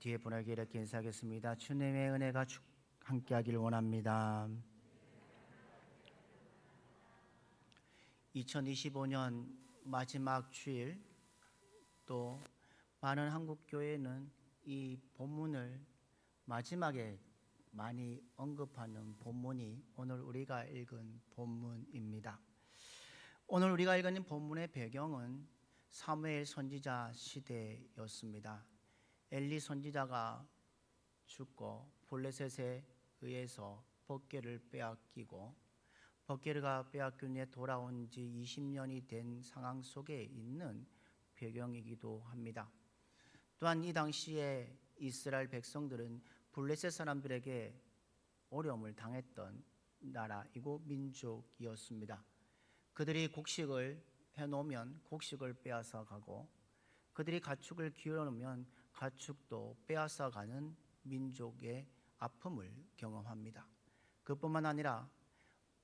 귀에 보내게 이렇게 인사하겠습니다. 주님의 은혜가 함께하기를 원합니다. 2025년 마지막 주일, 또 많은 한국 교회는 이 본문을 마지막에 많이 언급하는 본문이 오늘 우리가 읽은 본문입니다. 오늘 우리가 읽은 본문의 배경은 사무엘 선지자 시대였습니다. 엘리 선지자가 죽고 블레셋에 의해서 법궤를 빼앗기고 법궤가 빼앗긴 후에 돌아온 지 20년이 된 상황 속에 있는 배경이기도 합니다. 또한 이 당시에 이스라엘 백성들은 블레셋 사람들에게 어려움을 당했던 나라이고 민족이었습니다. 그들이 곡식을 해놓으면 곡식을 빼앗아 가고, 그들이 가축을 기르면 가축도 빼앗아 가는 민족의 아픔을 경험합니다. 그뿐만 아니라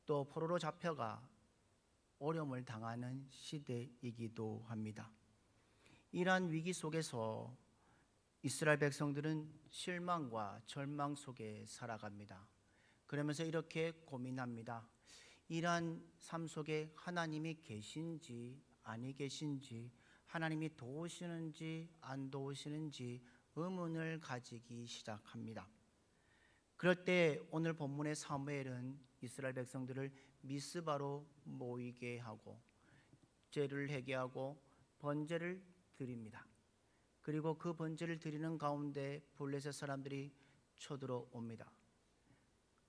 또 포로로 잡혀가 어려움을 당하는 시대이기도 합니다. 이러한 위기 속에서 이스라엘 백성들은 실망과 절망 속에 살아갑니다. 그러면서 이렇게 고민합니다. 이러한 삶 속에 하나님이 계신지 아니 계신지, 하나님이 도우시는지 안 도우시는지 의문을 가지기 시작합니다. 그럴 때 오늘 본문의 사무엘은 이스라엘 백성들을 미스바로 모이게 하고 죄를 회개하고 번제를 드립니다. 그리고 그 번제를 드리는 가운데 블레셋 사람들이 쳐들어옵니다.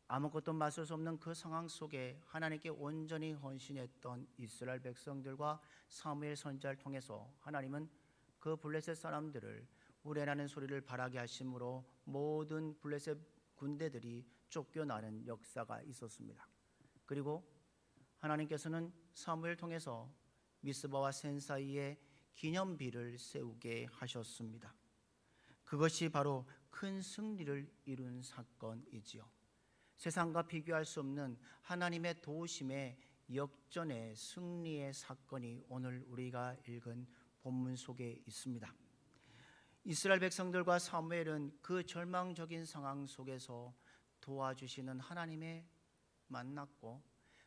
아무것도 맞설 수 없는 그 상황 속에 하나님께 온전히 헌신했던 이스라엘 백성들과 사무엘 선지자를 통해서 하나님은 그 블레셋 사람들을 우레라는 소리를 바라게 하심으로 모든 블레셋 군대들이 쫓겨나는 역사가 있었습니다. 그리고 하나님께서는 사무엘 통해서 미스바와 센 사이에 기념비를 세우게 하셨습니다. 그것이 바로 큰 승리를 이룬 사건이지요. 세상과 비교할 수 없는 하나님의 도우심의 역전의 승리의 사건이 오늘 우리가 읽은 본문 속에 있습니다. 이스라엘 백성들과 사무엘은 그 절망적인 상황 속에서 도와주시는 하나님의 만났고,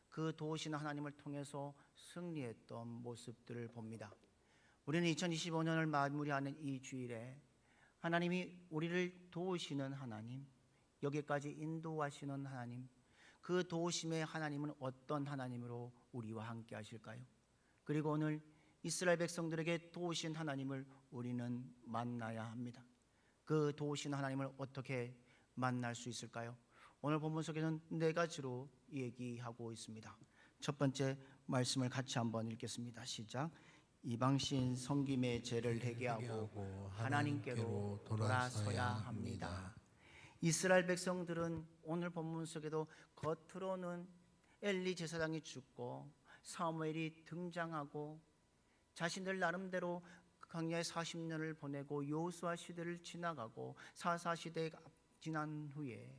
그 도우시는 하나님을 통해서 승리했던 모습들을 봅니다. 우리는 2025년을 마무리하는 이 주일에 하나님이 우리를 도우시는 하나님, 여기까지 인도하시는 하나님, 그 도우심의 하나님은 어떤 하나님으로 우리와 함께 하실까요? 그리고 오늘 이스라엘 백성들에게 도우신 하나님을 우리는 만나야 합니다. 그 도우신 하나님을 어떻게 만날 수 있을까요? 오늘 본문 속에는 네 가지로 얘기하고 있습니다. 첫 번째 말씀을 같이 한번 읽겠습니다. 시작. 이방신 섬김의 죄를 회개하고 하나님께로 돌아서야 합니다. 이스라엘 백성들은 오늘 본문 속에도 겉으로는 엘리 제사장이 죽고 사무엘이 등장하고 자신들 나름대로 광야에 40년을 보내고 여호수아 시대를 지나가고 사사 시대가 지난 후에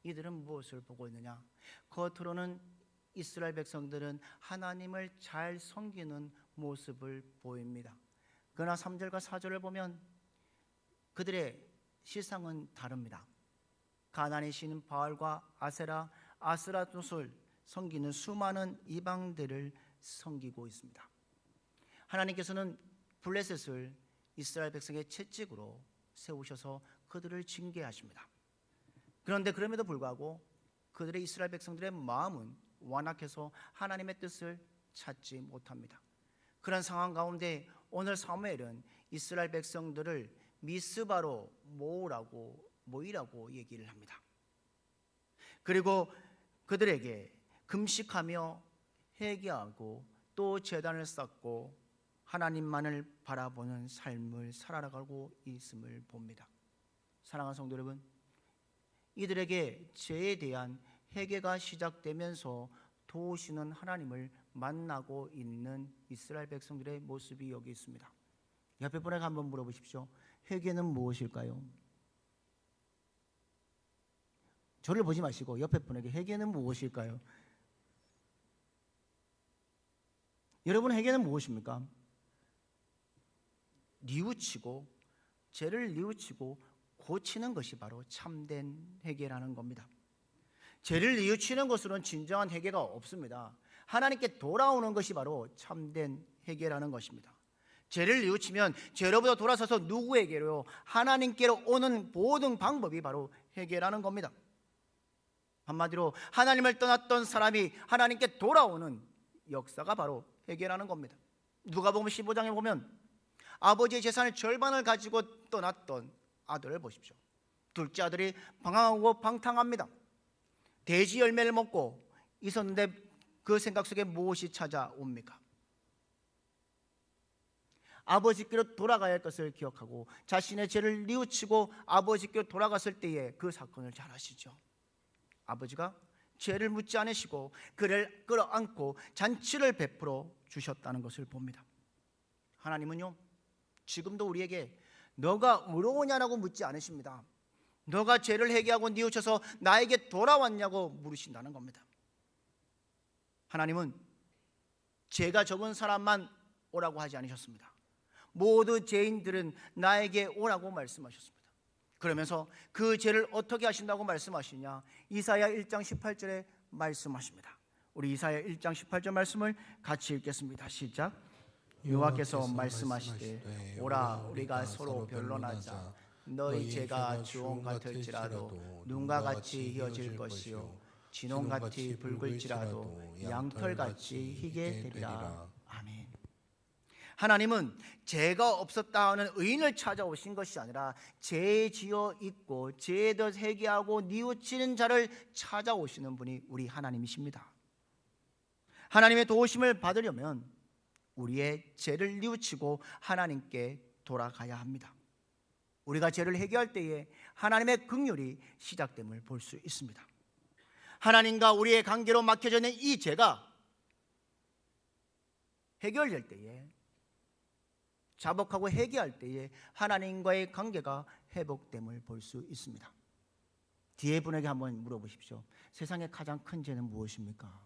이들은 무엇을 보고 있느냐? 겉으로는 이스라엘 백성들은 하나님을 잘 섬기는 모습을 보입니다. 그러나 3절과 4절을 보면 그들의 시상은 다릅니다. 가나안의 신 바알과 아세라, 아스라토스를 섬기는 수많은 이방들을 섬기고 있습니다. 하나님께서는 블레셋을 이스라엘 백성의 채찍으로 세우셔서 그들을 징계하십니다. 그런데 그럼에도 불구하고 그들의 이스라엘 백성들의 마음은 완악해서 하나님의 뜻을 찾지 못합니다. 그런 상황 가운데 오늘 사무엘은 이스라엘 백성들을 미스바로 모이라고 얘기를 합니다. 그리고 그들에게 금식하며 회개하고 또 제단을 쌓고 하나님만을 바라보는 삶을 살아가고 있음을 봅니다. 사랑하는 성도 여러분, 이들에게 죄에 대한 회개가 시작되면서 도우시는 하나님을 만나고 있는 이스라엘 백성들의 모습이 여기 있습니다. 옆에 분에게 한번 물어보십시오. 회개는 무엇일까요? 저를 보지 마시고 옆에 분에게 회개는 무엇일까요? 여러분, 회개는 무엇입니까? 뉘우치고 죄를 뉘우치고 고치는 것이 바로 참된 회개라는 겁니다. 죄를 뉘우치는 것으로는 진정한 회개가 없습니다. 하나님께 돌아오는 것이 바로 참된 회개라는 것입니다. 죄를 뉘우치면 죄로부터 돌아서서 누구에게로? 하나님께로 오는 모든 방법이 바로 회개라는 겁니다. 한마디로 하나님을 떠났던 사람이 하나님께 돌아오는 역사가 바로 회개라는 겁니다. 누가복음 15장에 보면 아버지의 재산의 절반을 가지고 떠났던 아들을 보십시오. 둘째 아들이 방황하고 방탕합니다. 돼지 열매를 먹고 있었는데 그 생각 속에 무엇이 찾아옵니까? 아버지께로 돌아가야 할 것을 기억하고 자신의 죄를 뉘우치고 아버지께로 돌아갔을 때에 그 사건을 잘 아시죠. 아버지가 죄를 묻지 않으시고 그를 끌어안고 잔치를 베풀어 주셨다는 것을 봅니다. 하나님은요, 지금도 우리에게 너가 의로우냐라고 묻지 않으십니다. 너가 죄를 회개하고 뉘우쳐서 나에게 돌아왔냐고 물으신다는 겁니다. 하나님은 죄가 적은 사람만 오라고 하지 않으셨습니다. 모두 죄인들은 나에게 오라고 말씀하셨습니다. 그러면서 그 죄를 어떻게 하신다고 말씀하시냐? 이사야 1장 18절에 말씀하십니다. 우리 이사야 1장 18절 말씀을 같이 읽겠습니다. 시작. 여호와께서 말씀하시되 오라 우리가 서로 변론하자. 너희 죄가 주홍 같을지라도 눈과 같이 휘어질 것이요 진홍같이 붉을지라도 양털같이 희게 되리라. 아멘. 하나님은 죄가 없었다 하는 의인을 찾아오신 것이 아니라 죄 지어 있고 죄에 대해 회개하고 뉘우치는 자를 찾아오시는 분이 우리 하나님이십니다. 하나님의 도우심을 받으려면 우리의 죄를 뉘우치고 하나님께 돌아가야 합니다. 우리가 죄를 회개할 때에 하나님의 긍휼이 시작됨을 볼 수 있습니다. 하나님과 우리의 관계로 막혀져 있는 이 죄가 해결될 때에, 자복하고 회개할 때에 하나님과의 관계가 회복됨을 볼 수 있습니다. 뒤에 분에게 한번 물어보십시오. 세상의 가장 큰 죄는 무엇입니까?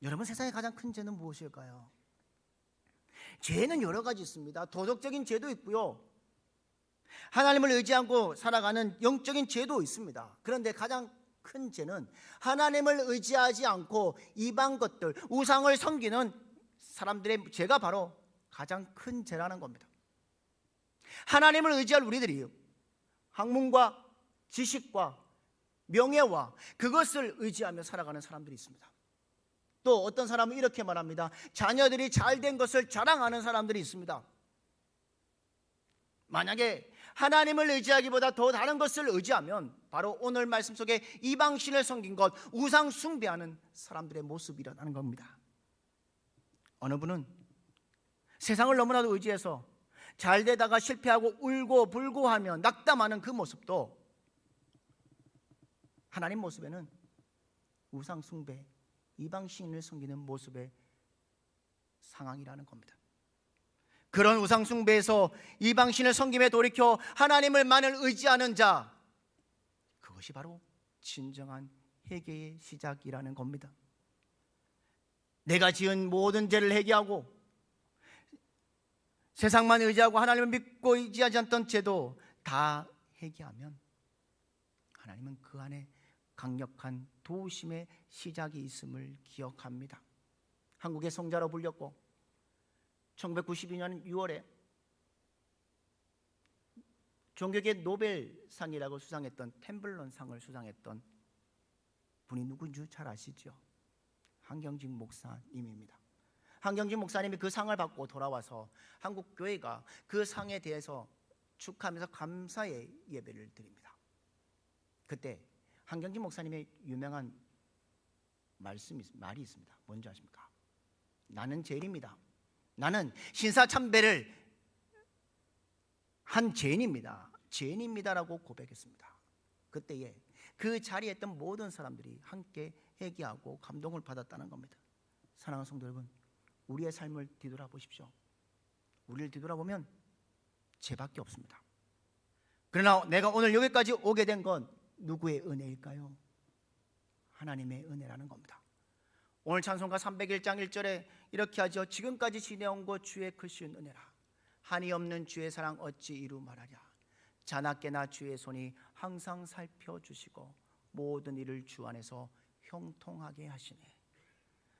여러분, 세상의 가장 큰 죄는 무엇일까요? 죄는 여러 가지 있습니다. 도덕적인 죄도 있고요, 하나님을 의지 않고 살아가는 영적인 죄도 있습니다. 그런데 가장 큰 죄는 하나님을 의지하지 않고 이방 것들, 우상을 섬기는 사람들의 죄가 바로 가장 큰 죄라는 겁니다. 하나님을 의지할 우리들이 학문과 지식과 명예와 그것을 의지하며 살아가는 사람들이 있습니다. 또 어떤 사람은 이렇게 말합니다. 자녀들이 잘된 것을 자랑하는 사람들이 있습니다. 만약에 하나님을 의지하기보다 더 다른 것을 의지하면 바로 오늘 말씀 속에 이방신을 섬긴 것, 우상 숭배하는 사람들의 모습이라는 겁니다. 어느 분은 세상을 너무나도 의지해서 잘 되다가 실패하고 울고 불고 하며 낙담하는 그 모습도 하나님 모습에는 우상 숭배, 이방신을 섬기는 모습의 상황이라는 겁니다. 그런 우상 숭배에서 이방신을 섬김에 돌이켜 하나님을만을 의지하는 자, 그것이 바로 진정한 회개의 시작이라는 겁니다. 내가 지은 모든 죄를 회개하고 세상만 의지하고 하나님을 믿고 의지하지 않던 죄도 다 회개하면 하나님은 그 안에 강력한 도우심의 시작이 있음을 기억합니다. 한국의 성자로 불렸고 1992년 6월에 종교계 노벨상이라고 수상했던 템블런상을 수상했던 분이 누군지 잘 아시죠? 한경직 목사님입니다. 한경직 목사님이 그 상을 받고 돌아와서 한국 교회가 그 상에 대해서 축하하면서 감사의 예배를 드립니다. 그때 한경직 목사님의 유명한 말이 있습니다. 뭔지 아십니까? 나는 죄인입니다. 나는 신사참배를 한 죄인입니다. 죄인입니다라고 고백했습니다. 그때에 그 자리에 있던 모든 사람들이 함께 회개하고 감동을 받았다는 겁니다. 사랑하는 성도 여러분, 우리의 삶을 뒤돌아보십시오. 우리를 뒤돌아보면 죄밖에 없습니다. 그러나 내가 오늘 여기까지 오게 된 건 누구의 은혜일까요? 하나님의 은혜라는 겁니다. 오늘 찬송가 301장 1절에 이렇게 하죠. 지금까지 지내온 것 주의 크신 은혜라. 한이 없는 주의 사랑 어찌 이루 말하랴. 자나깨나 주의 손이 항상 살펴주시고 모든 일을 주 안에서 형통하게 하시네.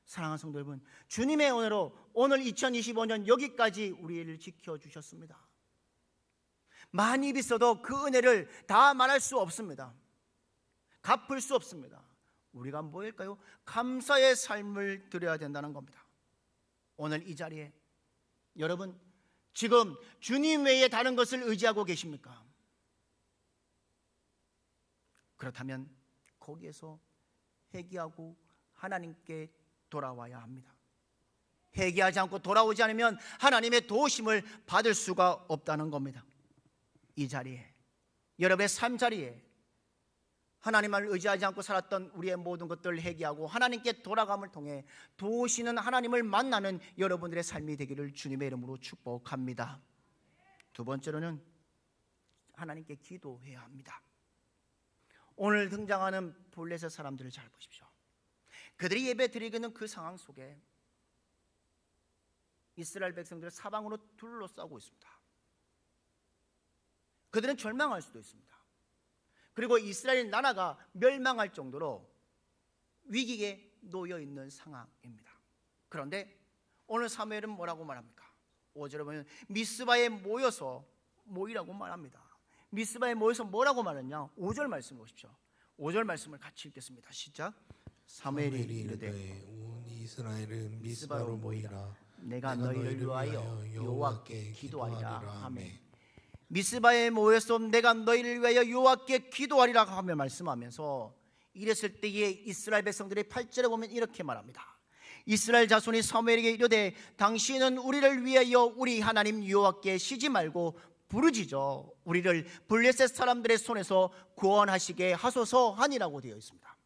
사랑하는 성도 여러분, 주님의 은혜로 오늘 2025년 여기까지 우리를 지켜주셨습니다. 많이 있어도 그 은혜를 다 말할 수 없습니다. 갚을 수 없습니다. 우리가 뭐일까요? 감사의 삶을 드려야 된다는 겁니다. 오늘 이 자리에 여러분, 지금 주님 외에 다른 것을 의지하고 계십니까? 그렇다면 거기에서 회개하고 하나님께 돌아와야 합니다. 회개하지 않고 돌아오지 않으면 하나님의 도우심을 받을 수가 없다는 겁니다. 이 자리에, 여러분의 삶 자리에 하나님을 의지하지 않고 살았던 우리의 모든 것들을 회개하고 하나님께 돌아감을 통해 도우시는 하나님을 만나는 여러분들의 삶이 되기를 주님의 이름으로 축복합니다. 두 번째로는 하나님께 기도해야 합니다. 오늘 등장하는 블레셋 사람들을 잘 보십시오. 그들이 예배 드리고 있는 그 상황 속에 이스라엘 백성들을 사방으로 둘러싸고 있습니다. 그들은 절망할 수도 있습니다. 그리고 이스라엘 나라가 멸망할 정도로 위기에 놓여 있는 상황입니다. 그런데 오늘 사무엘은 뭐라고 말합니까? 5절에 보면 미스바에 모이라고 말합니다. 미스바에 모여서 뭐라고 말했냐? 5절 말씀 보십시오. 5절 말씀을 같이 읽겠습니다. 시작. 사무엘이 이르되 온 이스라엘은 미스바로 모이라. 내가 너희를 위하여 여호와께 기도하리라 하매. 미스바에 모여서 내가 너희를 위하여 여호와께 기도하리라 하며 말씀하면서 이랬을 때에 이스라엘 백성들의 8절에 보면 이렇게 말합니다. 이스라엘 자손이 사무엘에게 이르되 당신은 우리를 위하여 우리 하나님 여호와께 쉬지 말고 부르짖어 우리를 블레셋 사람들의 손에서 구원하시게 하소서 하니라고 되어 있습니다.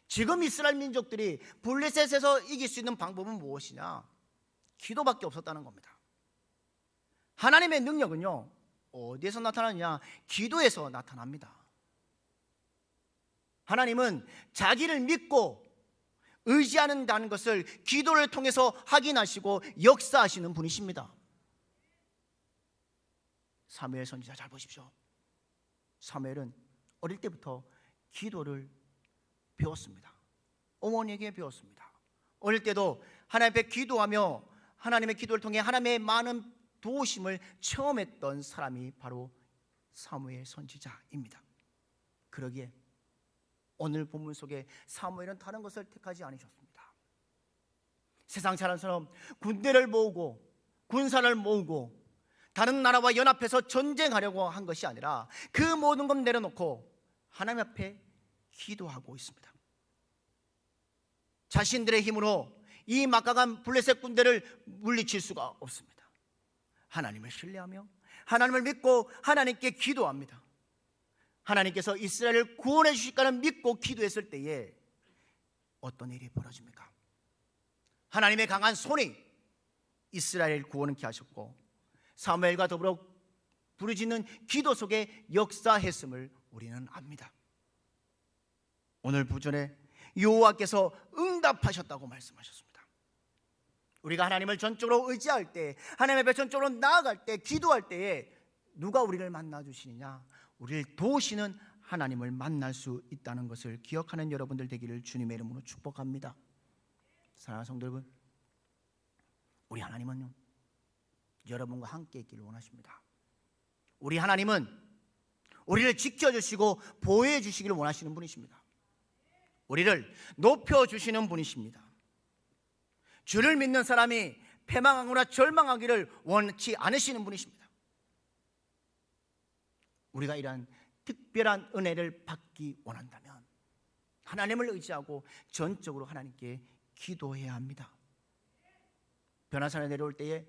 지금 이스라엘 민족들이 블레셋에서 이길 수 있는 방법은 무엇이냐? 기도밖에 없었다는 겁니다. 하나님의 능력은요, 어디에서 나타나느냐? 기도에서 나타납니다. 하나님은 자기를 믿고 의지하는다는 것을 기도를 통해서 확인하시고 역사하시는 분이십니다. 사무엘 선지자 잘 보십시오. 사무엘은 어릴 때부터 기도를 배웠습니다. 어머니에게 배웠습니다. 어릴 때도 하나님 앞에 기도하며 하나님의 기도를 통해 하나님의 많은 도우심을 체험했던 사람이 바로 사무엘 선지자입니다. 그러기에 오늘 본문 속에 사무엘은 다른 것을 택하지 않으셨습니다. 세상 사람처럼 군대를 모으고 군사를 모으고 다른 나라와 연합해서 전쟁하려고 한 것이 아니라 그 모든 것 내려놓고 하나님 앞에 기도하고 있습니다. 자신들의 힘으로 이 막강한 블레셋 군대를 물리칠 수가 없습니다. 하나님을 신뢰하며 하나님을 믿고 하나님께 기도합니다. 하나님께서 이스라엘을 구원해 주실까는 믿고 기도했을 때에 어떤 일이 벌어집니까? 하나님의 강한 손이 이스라엘을 구원케 하셨고 사무엘과 더불어 부르짖는 기도 속에 역사했음을 우리는 압니다. 오늘 부전에 여호와께서 응답하셨다고 말씀하셨습니다. 우리가 하나님을 전적으로 의지할 때, 하나님 앞에 전적으로 나아갈 때, 기도할 때에 누가 우리를 만나 주시느냐? 우리를 도우시는 하나님을 만날 수 있다는 것을 기억하는 여러분들 되기를 주님의 이름으로 축복합니다. 사랑하는 성도 여러분, 우리 하나님은요, 여러분과 함께 있기를 원하십니다. 우리 하나님은 우리를 지켜주시고 보호해 주시기를 원하시는 분이십니다. 우리를 높여주시는 분이십니다. 주를 믿는 사람이 패망하거나 절망하기를 원치 않으시는 분이십니다. 우리가 이러한 특별한 은혜를 받기 원한다면 하나님을 의지하고 전적으로 하나님께 기도해야 합니다. 변화산에 내려올 때에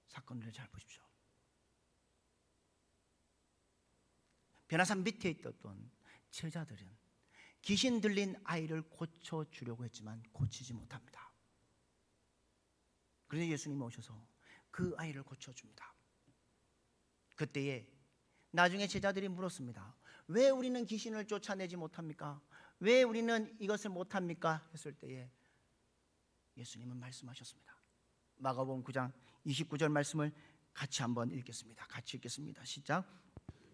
사건들을 잘 보십시오. 변화산 밑에 있던 제자들은 귀신 들린 아이를 고쳐주려고 했지만 고치지 못합니다. 그런데 예수님이 오셔서 그 아이를 고쳐줍니다. 그때에 나중에 제자들이 물었습니다. 왜 우리는 귀신을 쫓아내지 못합니까? 왜 우리는 이것을 못합니까? 했을 때에 예수님은 말씀하셨습니다. 마가복음 9장 29절 말씀을 같이 한번 읽겠습니다. 같이 읽겠습니다. 시작.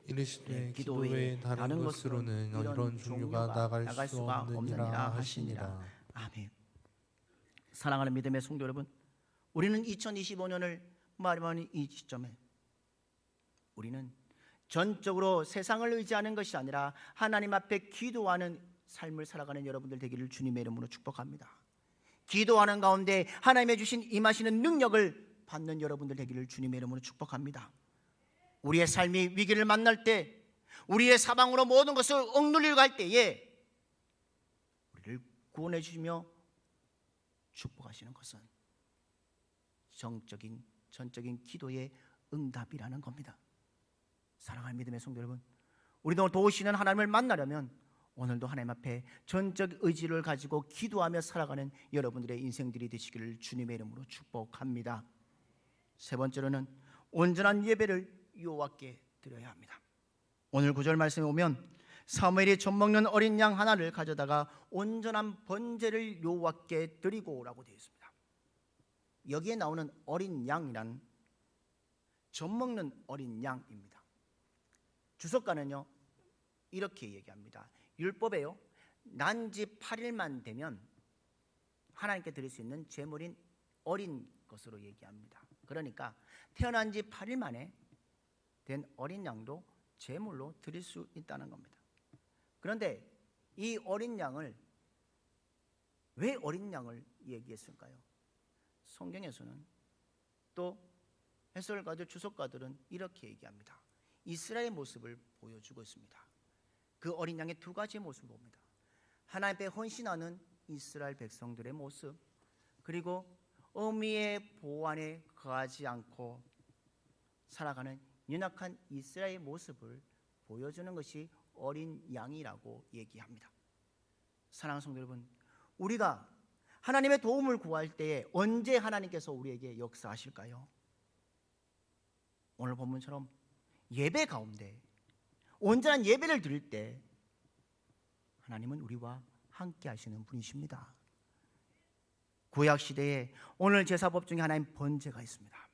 이르시되 기도에 다른 것으로는 이런 종류가 나갈 수가 없느니라 하시니라. 아멘. 사랑하는 믿음의 성도 여러분, 우리는 2025년을 말하는 이 시점에 우리는 전적으로 세상을 의지하는 것이 아니라 하나님 앞에 기도하는 삶을 살아가는 여러분들 되기를 주님의 이름으로 축복합니다. 기도하는 가운데 하나님의 주신 임하시는 능력을 받는 여러분들 되기를 주님의 이름으로 축복합니다. 우리의 삶이 위기를 만날 때, 우리의 사방으로 모든 것을 억눌리고 할 때에 우리를 구원해 주시며 축복하시는 것은 전적인 기도의 응답이라는 겁니다. 사랑하는 믿음의 성도 여러분, 우리도 도우시는 하나님을 만나려면 오늘도 하나님 앞에 전적 의지를 가지고 기도하며 살아가는 여러분들의 인생들이 되시기를 주님의 이름으로 축복합니다. 세 번째로는 온전한 예배를 여호와께 드려야 합니다. 오늘 9절 말씀에 오면 사무엘이 젖먹는 어린 양 하나를 가져다가 온전한 번제를 여호와께 드리고 라고 되어 있습니다. 여기에 나오는 어린 양이란 젖먹는 어린 양입니다. 주석가는요 이렇게 얘기합니다. 율법에요 난지 8일만 되면 하나님께 드릴 수 있는 제물인 어린 것으로 얘기합니다. 그러니까 태어난 지 8일 만에 된 어린 양도 제물로 드릴 수 있다는 겁니다. 그런데 이 어린 양을 왜 어린 양을 얘기했을까요? 성경에서는 또 해설가들, 주석가들은 이렇게 얘기합니다. 이스라엘의 모습을 보여주고 있습니다. 그 어린 양의 두 가지의 모습을 봅니다. 하나님 앞에 헌신하는 이스라엘 백성들의 모습, 그리고 어미의 보호 안에 거하지 않고 살아가는 연약한 이스라엘의 모습을 보여주는 것이 어린 양이라고 얘기합니다. 사랑하는 성도 여러분, 우리가 하나님의 도움을 구할 때에 언제 하나님께서 우리에게 역사하실까요? 오늘 본문처럼 예배 가운데 온전한 예배를 드릴 때 하나님은 우리와 함께 하시는 분이십니다. 구약 시대에 오늘 제사법 중에 하나인 번제가 있습니다.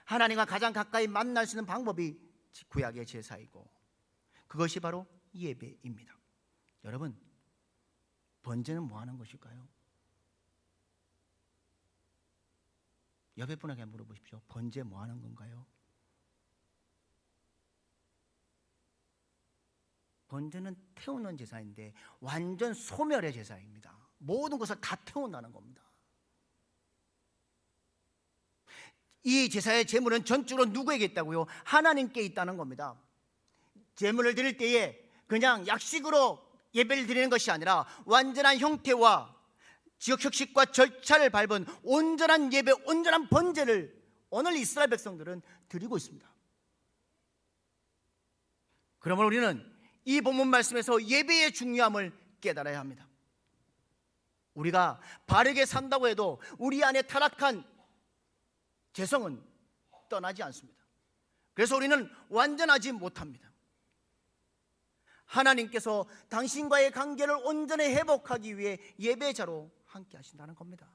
하나님과 가장 가까이 만날 수 있는 방법이 구약의 제사이고 그것이 바로 예배입니다. 여러분, 번제는 뭐 하는 것일까요? 옆에 분에게 물어보십시오. 번제 뭐 하는 건가요? 번제는 태우는 제사인데 완전 소멸의 제사입니다. 모든 것을 다 태운다는 겁니다. 이 제사의 제물은 전적으로 누구에게 있다고요? 하나님께 있다는 겁니다. 제물을 드릴 때에 그냥 약식으로 예배를 드리는 것이 아니라 완전한 형태와 지역 형식과 절차를 밟은 온전한 예배, 온전한 번제를 오늘 이스라엘 백성들은 드리고 있습니다. 그러므로 우리는 이 본문 말씀에서 예배의 중요함을 깨달아야 합니다. 우리가 바르게 산다고 해도 우리 안에 타락한 죄성은 떠나지 않습니다. 그래서 우리는 완전하지 못합니다. 하나님께서 당신과의 관계를 온전히 회복하기 위해 예배자로 함께 하신다는 겁니다.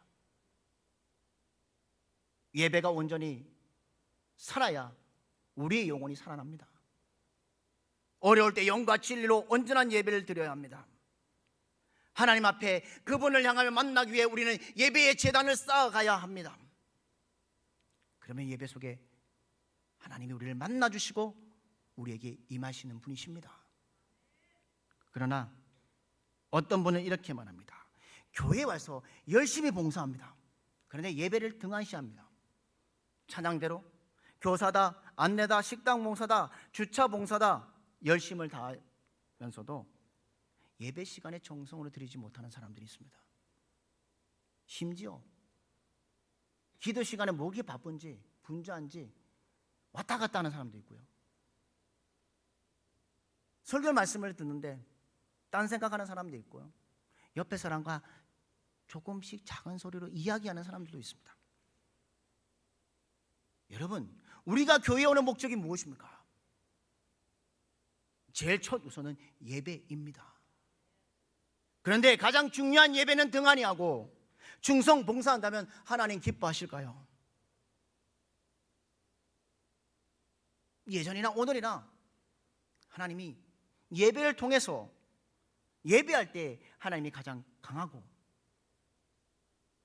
예배가 온전히 살아야 우리의 영혼이 살아납니다. 어려울 때 영과 진리로 온전한 예배를 드려야 합니다. 하나님 앞에 그분을 향하여 만나기 위해 우리는 예배의 제단을 쌓아가야 합니다. 그러면 예배 속에 하나님이 우리를 만나주시고 우리에게 임하시는 분이십니다. 그러나 어떤 분은 이렇게 말합니다. 교회에 와서 열심히 봉사합니다. 그런데 예배를 등한시합니다. 찬양대로 교사다, 안내다, 식당 봉사다, 주차 봉사다 열심을 다하면서도 예배 시간에 정성으로 드리지 못하는 사람들이 있습니다. 심지어 기도 시간에 목이 바쁜지 분주한지 왔다 갔다 하는 사람도 있고요. 설교 말씀을 듣는데 딴 생각하는 사람도 있고요. 옆에 사람과 조금씩 작은 소리로 이야기하는 사람들도 있습니다. 여러분, 우리가 교회에 오는 목적이 무엇입니까? 제일 첫 우선은 예배입니다. 그런데 가장 중요한 예배는 등한히 하고 충성 봉사한다면 하나님 기뻐하실까요? 예전이나 오늘이나 하나님이 예배를 통해서 예배할 때 하나님이 가장 강하고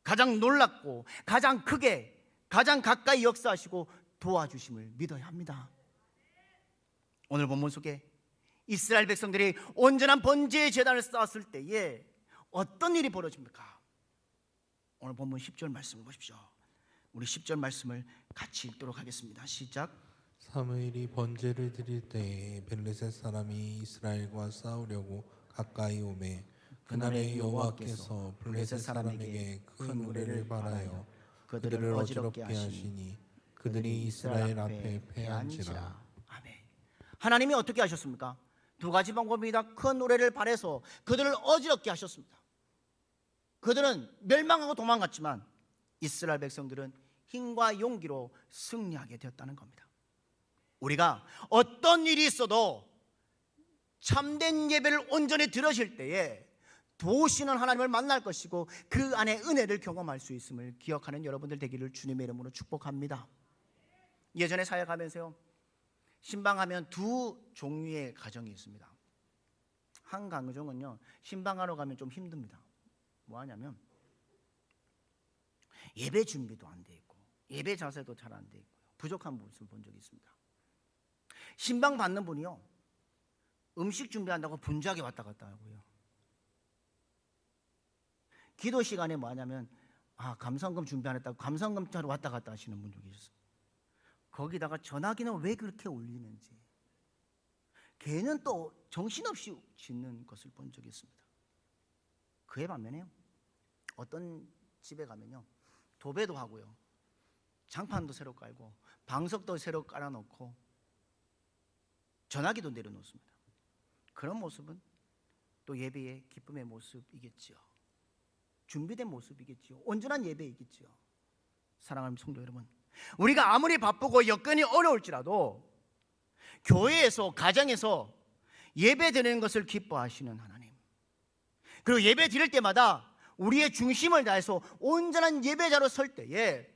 가장 놀랍고 가장 크게 가장 가까이 역사하시고 도와주심을 믿어야 합니다. 오늘 본문 속에 이스라엘 백성들이 온전한 번제의 제단을 쌓았을 때에 어떤 일이 벌어집니까? 오늘 본문 10절 말씀을 보십시오. 우리 10절 말씀을 같이 읽도록 하겠습니다. 시작. 사무엘이 번제를 드릴 때에 블레셋 사람이 이스라엘과 싸우려고 가까이 오매 그날에 여호와께서 블레셋 사람에게 큰 우레를 발하여 그들을 어지럽게 하시니 그들이 이스라엘 앞에 패한지라. 아멘. 하나님이 어떻게 하셨습니까? 두 가지 방법입니다. 큰 우레를 발해서 그들을 어지럽게 하셨습니다. 그들은 멸망하고 도망갔지만 이스라엘 백성들은 힘과 용기로 승리하게 되었다는 겁니다. 우리가 어떤 일이 있어도 참된 예배를 온전히 드려질 때에 도우시는 하나님을 만날 것이고 그 안에 은혜를 경험할 수 있음을 기억하는 여러분들 되기를 주님의 이름으로 축복합니다. 예전에 사역하면서요, 신방하면 두 종류의 가정이 있습니다. 한 가정은요, 신방하러 가면 좀 힘듭니다. 뭐 하냐면 예배 준비도 안 돼 있고 예배 자세도 잘 안 돼 있고요, 부족한 모습을 본 적이 있습니다. 신방 받는 분이요, 음식 준비한다고 분주하게 왔다 갔다 하고요, 기도 시간에 뭐 하냐면 감성금 준비 안 했다고 감성금 타러 왔다 갔다 하시는 분도 계셨어요. 거기다가 전화기는 왜 그렇게 울리는지 걔는 또 정신없이 짖는 것을 본 적이 있습니다. 그에 반면에요, 어떤 집에 가면요, 도배도 하고요, 장판도 새로 깔고 방석도 새로 깔아놓고 전화기도 내려놓습니다. 그런 모습은 또 예배의 기쁨의 모습이겠지요. 준비된 모습이겠지요. 온전한 예배이겠지요. 사랑하는 성도 여러분, 우리가 아무리 바쁘고 여건이 어려울지라도 교회에서 가정에서 예배 드리는 것을 기뻐하시는 하나님, 그리고 예배 드릴 때마다 우리의 중심을 다해서 온전한 예배자로 설 때에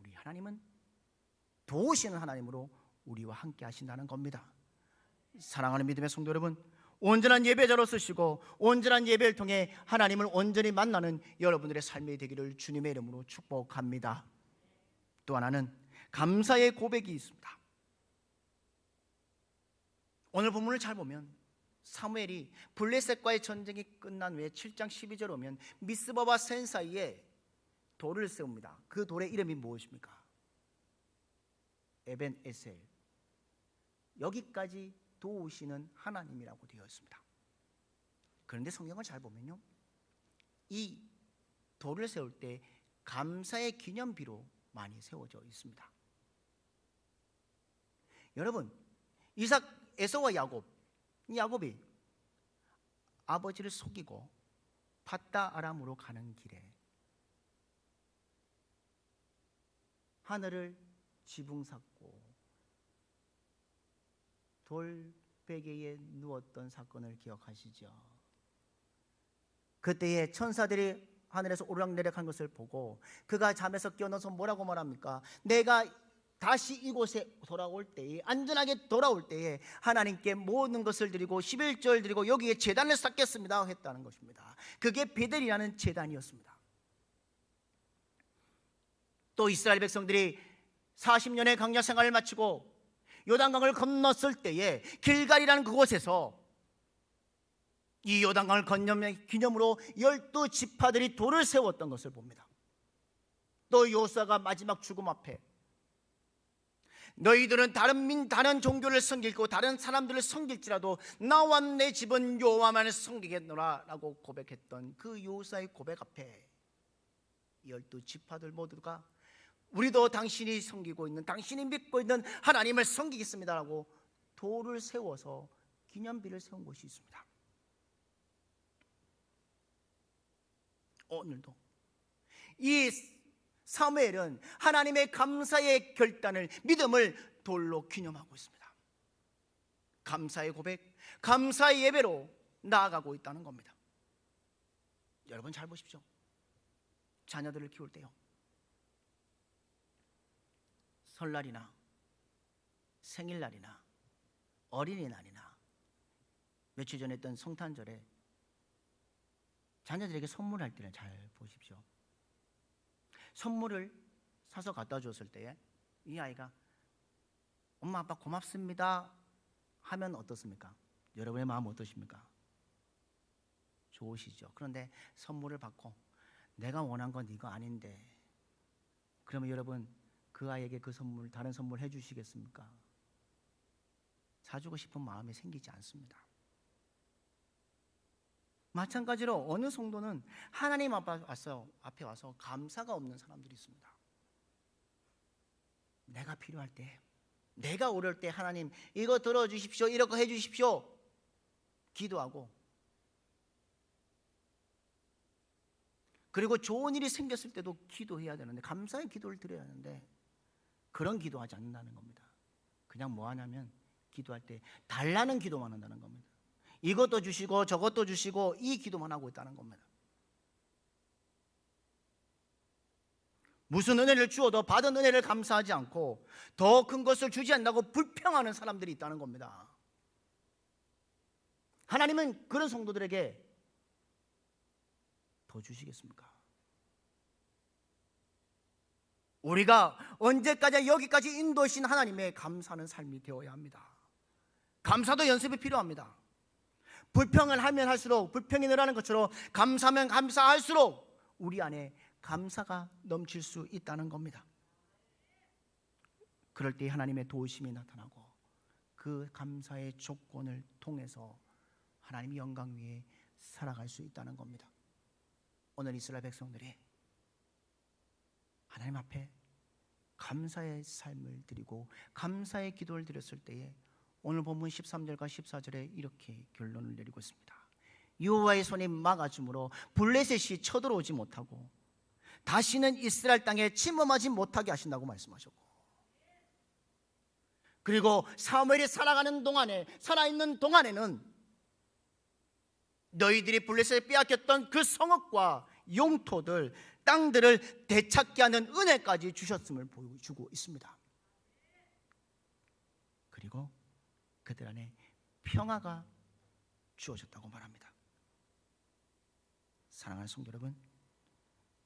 우리 하나님은 도우시는 하나님으로 우리와 함께 하신다는 겁니다. 사랑하는 믿음의 성도 여러분, 온전한 예배자로 쓰시고 온전한 예배를 통해 하나님을 온전히 만나는 여러분들의 삶이 되기를 주님의 이름으로 축복합니다. 또 하나는 감사의 고백이 있습니다. 오늘 본문을 잘 보면 사무엘이 블레셋과의 전쟁이 끝난 후에 7장 12절 오면 미스바와 센 사이에 돌을 세웁니다. 그 돌의 이름이 무엇입니까? 에벤 에셀. 여기까지 도우시는 하나님이라고 되어 있습니다. 그런데 성경을 잘 보면요, 이 돌을 세울 때 감사의 기념비로 많이 세워져 있습니다. 여러분, 이삭, 에서와 야곱이 아버지를 속이고 밧다 아람으로 가는 길에 하늘을 지붕 샀고 돌베개에 누웠던 사건을 기억하시죠? 그때에 천사들이 하늘에서 오르락내리락한 것을 보고 그가 잠에서 깨어나서 뭐라고 말합니까? 내가 다시 이곳에 돌아올 때에, 안전하게 돌아올 때에 하나님께 모든 것을 드리고 11절 드리고 여기에 제단을 쌓겠습니다 했다는 것입니다. 그게 베델이라는 제단이었습니다. 또 이스라엘 백성들이 40년의 광야 생활을 마치고 요단강을 건넜을 때에 길갈이라는 그곳에서 이 요단강을 건너의 기념으로 12지파들이 돌을 세웠던 것을 봅니다. 또 요수아가 마지막 죽음 앞에 너희들은 다른 종교를 섬기고 다른 사람들을 섬길지라도 나와 내 집은 여호와만을 섬기겠노라 라고 고백했던 그 요수아의 고백 앞에 12지파들 모두가 우리도 당신이 섬기고 있는, 당신이 믿고 있는 하나님을 섬기겠습니다라고 돌을 세워서 기념비를 세운 곳이 있습니다. 오늘도 이 사무엘은 하나님의 감사의 결단을, 믿음을 돌로 기념하고 있습니다. 감사의 고백, 감사의 예배로 나아가고 있다는 겁니다. 여러분 잘 보십시오. 자녀들을 키울 때요, 설날이나 생일날이나 어린이날이나 며칠 전에 했던 성탄절에 자녀들에게 선물할 때를 잘 보십시오. 선물을 사서 갖다 줬을 때에 이 아이가 엄마 아빠 고맙습니다 하면 어떻습니까? 여러분의 마음 어떠십니까? 좋으시죠? 그런데 선물을 받고 내가 원한 건 이거 아닌데, 그러면 여러분 그 아이에게 그 선물, 다른 선물 해주시겠습니까? 사주고 싶은 마음이 생기지 않습니다. 마찬가지로 어느 성도는 하나님 앞에 와서 감사가 없는 사람들이 있습니다. 내가 필요할 때, 내가 어려울 때 하나님 이거 들어주십시오, 이렇게 해주십시오 기도하고, 그리고 좋은 일이 생겼을 때도 기도해야 되는데, 감사의 기도를 드려야 하는데 그런 기도하지 않는다는 겁니다. 그냥 뭐 하냐면 기도할 때 달라는 기도만 한다는 겁니다. 이것도 주시고 저것도 주시고 이 기도만 하고 있다는 겁니다. 무슨 은혜를 주어도 받은 은혜를 감사하지 않고 더 큰 것을 주지 않는다고 불평하는 사람들이 있다는 겁니다. 하나님은 그런 성도들에게 더 주시겠습니까? 우리가 언제까지 여기까지 인도하신 하나님의 감사하는 삶이 되어야 합니다. 감사도 연습이 필요합니다. 불평을 하면 할수록, 불평이 늘어나는 것처럼 감사하면 감사할수록 우리 안에 감사가 넘칠 수 있다는 겁니다. 그럴 때 하나님의 도우심이 나타나고 그 감사의 조건을 통해서 하나님의 영광 위에 살아갈 수 있다는 겁니다. 오늘 이스라엘 백성들이 하나님 앞에 감사의 삶을 드리고 감사의 기도를 드렸을 때에 오늘 본문 13절과 14절에 이렇게 결론을 내리고 있습니다. 여호와의 손이 막아줌으로 블레셋이 쳐들어오지 못하고 다시는 이스라엘 땅에 침범하지 못하게 하신다고 말씀하셨고, 그리고 사무엘이 살아있는 동안에는 너희들이 블레셋에 빼앗겼던 그 성읍과 용토들, 땅들을 되찾게 하는 은혜까지 주셨음을 보여주고 있습니다. 그리고 그들 안에 평화가 주어졌다고 말합니다. 사랑하는 성도 여러분,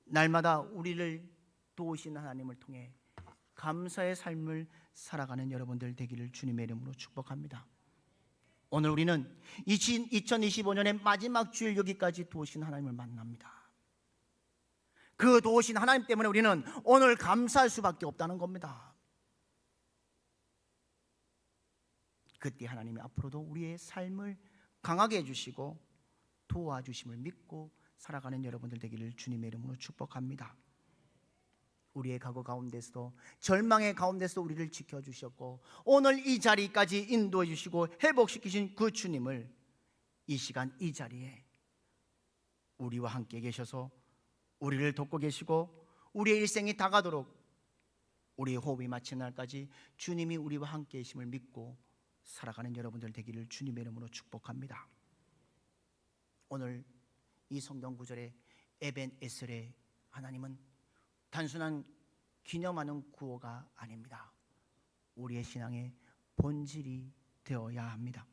날마다 우리를 도우시는 하나님을 통해 감사의 삶을 살아가는 여러분들 되기를 주님의 이름으로 축복합니다. 오늘 우리는 2025년의 마지막 주일 여기까지 도우신 하나님을 만납니다. 그 도우신 하나님 때문에 우리는 오늘 감사할 수밖에 없다는 겁니다. 그때 하나님이 앞으로도 우리의 삶을 강하게 해주시고 도와주심을 믿고 살아가는 여러분들 되기를 주님의 이름으로 축복합니다. 우리의 과거 가운데서도, 절망의 가운데서 우리를 지켜주셨고 오늘 이 자리까지 인도해 주시고 회복시키신 그 주님을 이 시간 이 자리에 우리와 함께 계셔서 우리를 돕고 계시고 우리의 일생이 다가도록 우리의 호흡이 마치는 날까지 주님이 우리와 함께 계심을 믿고 살아가는 여러분들 되기를 주님의 이름으로 축복합니다. 오늘 이 성경 구절의 에벤에셀의 하나님은 단순한 기념하는 구호가 아닙니다. 우리의 신앙의 본질이 되어야 합니다.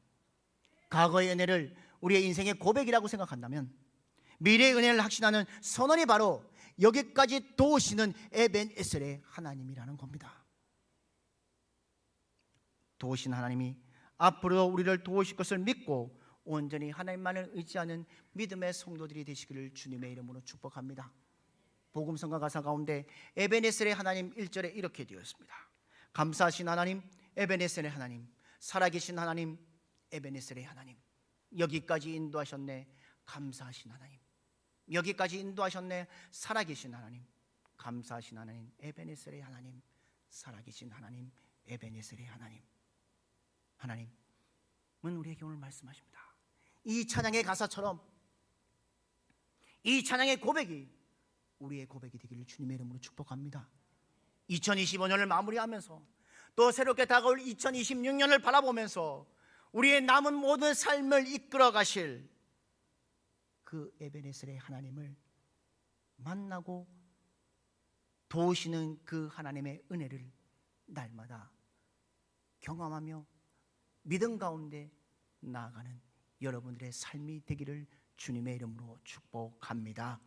과거의 은혜를 우리의 인생의 고백이라고 생각한다면 미래의 은혜를 확신하는 선언이 바로 여기까지 도우시는 에벤에셀의 하나님이라는 겁니다. 도우신 하나님이 앞으로 우리를 도우실 것을 믿고 온전히 하나님만을 의지하는 믿음의 성도들이 되시기를 주님의 이름으로 축복합니다. 복음성가 가사 가운데 에벤에셀의 하나님 1절에 이렇게 되어 있습니다. 감사하신 하나님 에벤에셀의 하나님, 살아계신 하나님 에벤에셀의 하나님, 여기까지 인도하셨네 감사하신 하나님, 여기까지 인도하셨네 살아계신 하나님, 감사하신 하나님 에벤에셀의 하나님, 살아계신 하나님 에벤에셀의 하나님. 하나님은 우리에게 오늘 말씀하십니다. 이 찬양의 가사처럼 이 찬양의 고백이 우리의 고백이 되기를 주님의 이름으로 축복합니다. 2025년을 마무리하면서 또 새롭게 다가올 2026년을 바라보면서 우리의 남은 모든 삶을 이끌어 가실 그 에벤에셀의 하나님을 만나고 도우시는 그 하나님의 은혜를 날마다 경험하며 믿음 가운데 나아가는 여러분들의 삶이 되기를 주님의 이름으로 축복합니다.